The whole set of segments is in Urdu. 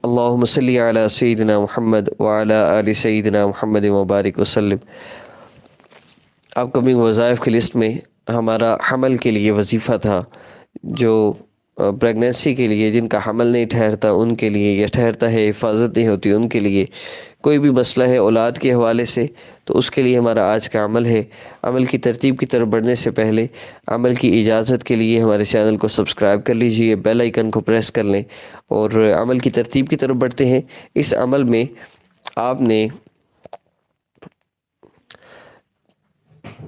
اللہم صلی علی سیدنا محمد وعلی آل سیدنا محمد مبارک وسلم۔ اپ کمنگ وظائف کی لسٹ میں ہمارا حمل کے لیے وظیفہ تھا، جو پریگنینسی کے لیے جن کا حمل نہیں ٹھہرتا ان کے لیے، یا ٹھہرتا ہے حفاظت نہیں ہوتی ان کے لیے، کوئی بھی مسئلہ ہے اولاد کے حوالے سے، تو اس کے لیے ہمارا آج کا عمل ہے۔ عمل کی ترتیب کی طرف بڑھنے سے پہلے عمل کی اجازت کے لیے ہمارے چینل کو سبسکرائب کر لیجئے، بیل آئیکن کو پریس کر لیں اور عمل کی ترتیب کی طرف بڑھتے ہیں۔ اس عمل میں آپ نے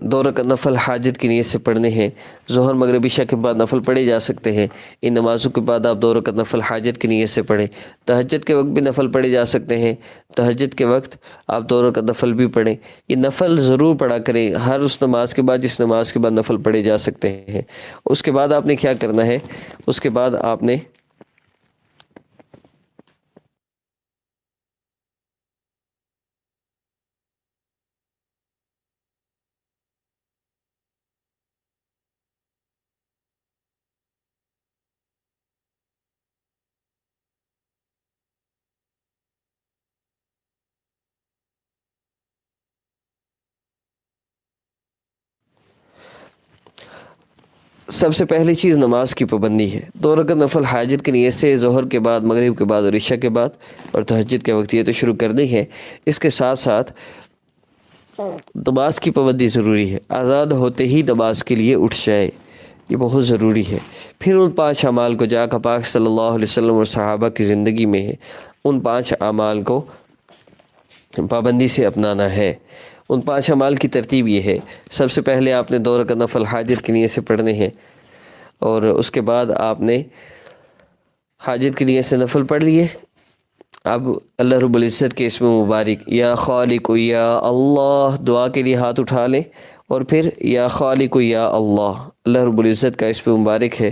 2 رکعت نفل حاجت کی نیت سے پڑھنے ہیں۔ ظہر مغرب عشاء کے بعد نفل پڑھے جا سکتے ہیں۔ ان نمازوں کے بعد آپ 2 رکعت نفل حاجت کی نیت سے پڑھیں۔ تہجد کے وقت بھی نفل پڑھے جا سکتے ہیں۔ تہجد کے وقت آپ 2 رکعت نفل بھی پڑھیں۔ یہ نفل ضرور پڑھا کریں، ہر اس نماز کے بعد جس نماز کے بعد نفل پڑھے جا سکتے ہیں۔ اس کے بعد آپ نے کیا کرنا ہے؟ اس کے بعد آپ نے سب سے پہلی چیز نماز کی پابندی ہے۔ 2 رکعت نفل حاجت کی نیت سے ظہر کے بعد، مغرب کے بعد اور عشاء کے بعد اور تہجد کے وقت یہ تو شروع کرنی ہے۔ اس کے ساتھ ساتھ نماز کی پابندی ضروری ہے۔ آزاد ہوتے ہی نماز کے لیے اٹھ جائے، یہ بہت ضروری ہے۔ پھر ان 5 اعمال کو جو آقا پاک صلی اللہ علیہ وسلم اور صحابہ کی زندگی میں ہے، ان 5 اعمال کو پابندی سے اپنانا ہے۔ ان 5 اعمال کی ترتیب یہ ہے: سب سے پہلے آپ نے 2 رکعت نفل حاجت کی نیت سے پڑھنے ہیں، اور اس کے بعد آپ نے حاجت کی نیت سے نفل پڑھ لیے۔ اب اللہ رب العزت کے اسم مبارک یا خالق یا اللہ دعا کے لیے ہاتھ اٹھا لیں، اور پھر یا خالق یا اللہ رب العزت کا اسم مبارک ہے،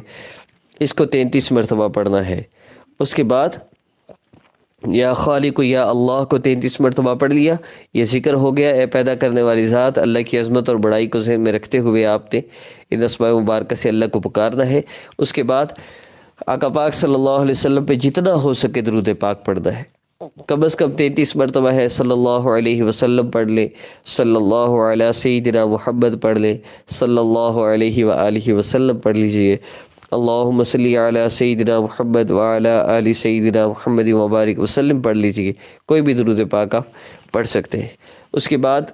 اس کو 33 مرتبہ پڑھنا ہے۔ اس کے بعد یا خالق یا اللہ کو 33 مرتبہ پڑھ لیا، یہ ذکر ہو گیا۔ اے پیدا کرنے والی ذات، اللہ کی عظمت اور بڑائی کو ذہن میں رکھتے ہوئے آپ نے ان اسماء مبارکہ سے اللہ کو پکارنا ہے۔ اس کے بعد آقا پاک صلی اللہ علیہ وسلم پہ جتنا ہو سکے درود پاک پڑھنا ہے، کم از کم 33 مرتبہ ہے۔ صلی اللہ علیہ وسلم پڑھ لیں، صلی اللہ علیہ سیدنا محمد پڑھ لیں، صلی اللہ علیہ وآلہ وسلم پڑھ لیجئے۔ اللہم صلی علی سیدنا محمد وعلی آل سیدنا محمد مبارک وسلم پڑھ لیجئے۔ کوئی بھی درود پاک آپ پڑھ سکتے ہیں۔ اس کے بعد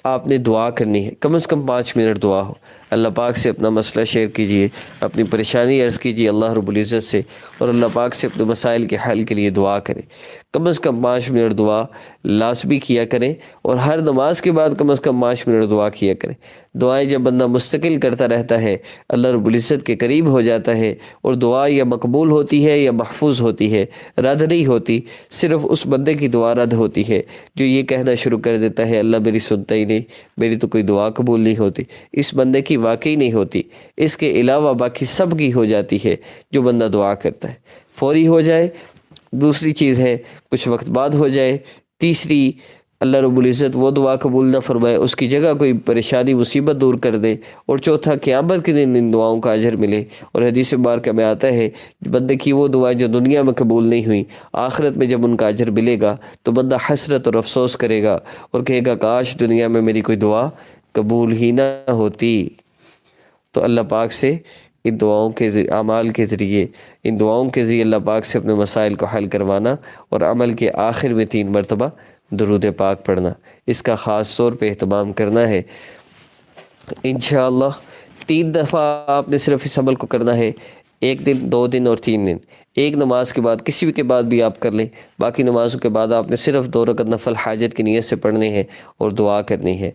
آپ نے دعا کرنی ہے، کم از کم 5 منٹ دعا ہو۔ اللہ پاک سے اپنا مسئلہ شیئر کیجئے، اپنی پریشانی عرض کیجئے اللہ رب العزت سے، اور اللہ پاک سے اپنے مسائل کے حل کے لیے دعا کریں۔ کم از کم 5 منٹ دعا لازمی کیا کریں، اور ہر نماز کے بعد کم از کم 5 منٹ دعا کیا کریں۔ دعائیں جب بندہ مستقل کرتا رہتا ہے، اللہ رب العزت کے قریب ہو جاتا ہے، اور دعا یا مقبول ہوتی ہے یا محفوظ ہوتی ہے، رد نہیں ہوتی۔ صرف اس بندے کی دعا رد ہوتی ہے جو یہ کہنا شروع کر دیتا ہے اللہ میری سنتا ہی نہیں، میری تو کوئی دعا قبول نہیں ہوتی۔ اس بندے کی واقعی نہیں ہوتی، اس کے علاوہ باقی سب کی ہو جاتی ہے جو بندہ دعا کرتا ہے، فوری ہو جائے۔ دوسری چیز ہے کچھ وقت بعد ہو جائے۔ تیسری، اللہ رب العزت وہ دعا قبول نہ فرمائے، اس کی جگہ کوئی پریشانی مصیبت دور کر دے۔ اور چوتھا، قیامت کے دن ان دعاؤں کا اجر ملے۔ اور حدیث مبارکہ میں آتا ہے بندے کی وہ دعائیں جو دنیا میں قبول نہیں ہوئیں، آخرت میں جب ان کا اجر ملے گا تو بندہ حسرت اور افسوس کرے گا اور کہے گا کاش دنیا میں میری کوئی دعا قبول ہی نہ ہوتی۔ تو اللہ پاک سے ان دعاؤں کے اعمال کے ذریعے، ان دعاؤں کے ذریعے اللہ پاک سے اپنے مسائل کو حل کروانا، اور عمل کے آخر میں 3 مرتبہ درود پاک پڑھنا، اس کا خاص طور پہ اہتمام کرنا ہے۔ انشاءاللہ 3 دفعہ آپ نے صرف اس عمل کو کرنا ہے، 1 دن، 2 دن اور 3 دن۔ ایک نماز کے بعد، کسی بھی کے بعد بھی آپ کر لیں۔ باقی نمازوں کے بعد آپ نے صرف 2 رکعت نفل حاجت کی نیت سے پڑھنے ہیں اور دعا کرنی ہے۔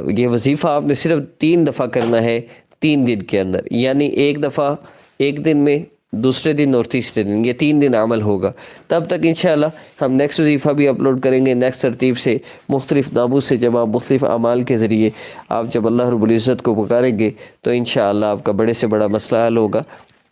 یہ وظیفہ آپ نے صرف 3 دفعہ کرنا ہے 3 دن کے اندر، یعنی 1 دفعہ 1 دن میں، دوسرے دن اور تیسرے دن، یہ 3 دن عمل ہوگا۔ تب تک انشاءاللہ ہم نیکسٹ وظیفہ بھی اپلوڈ کریں گے نیکسٹ ترتیب سے، مختلف ناموں سے، جب آپ مختلف اعمال کے ذریعے آپ جب اللہ رب العزت کو پکاریں گے تو انشاءاللہ آپ کا بڑے سے بڑا مسئلہ حل ہوگا۔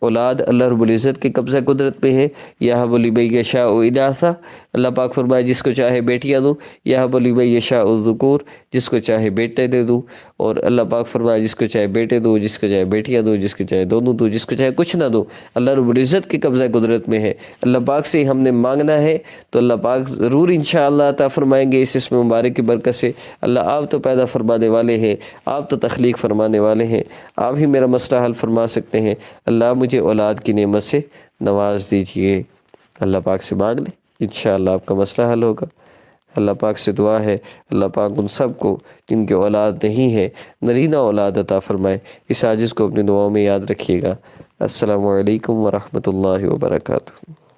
اولاد اللہ رب العزت کے قبضہ قدرت میں ہے، یہب لمن یشاء اناثا، اللہ پاک فرمائے جس کو چاہے بیٹیاں دوں، یہب لمن یشاء الذکور، جس کو چاہے بیٹے دے دوں، اور اللہ پاک فرمائے جس کو چاہے بیٹے دو، جس کو چاہے بیٹیاں دو، جس کو چاہے دونوں دو، جس کو چاہے کچھ نہ دو، اللہ رب العزت کے قبضہ قدرت میں ہے۔ اللہ پاک سے ہم نے مانگنا ہے تو اللہ پاک ضرور انشاءاللہ عطا فرمائیں گے اس اسم مبارک کی برکت سے۔ اللہ آپ تو پیدا فرمانے والے ہیں، آپ تو تخلیق فرمانے والے ہیں، آپ ہی میرا مسئلہ حل فرما سکتے ہیں۔ اللہ مجھے اولاد کی نعمت سے نواز دیجئے۔ اللہ پاک سے مانگ لیں، انشاءاللہ آپ کا مسئلہ حل ہوگا۔ اللہ پاک سے دعا ہے اللہ پاک ان سب کو جن کے اولاد نہیں ہے نرینہ اولاد عطا فرمائے۔ اس عاجز کو اپنی دعاؤں میں یاد رکھیے گا۔ السلام علیکم ورحمۃ اللہ وبرکاتہ۔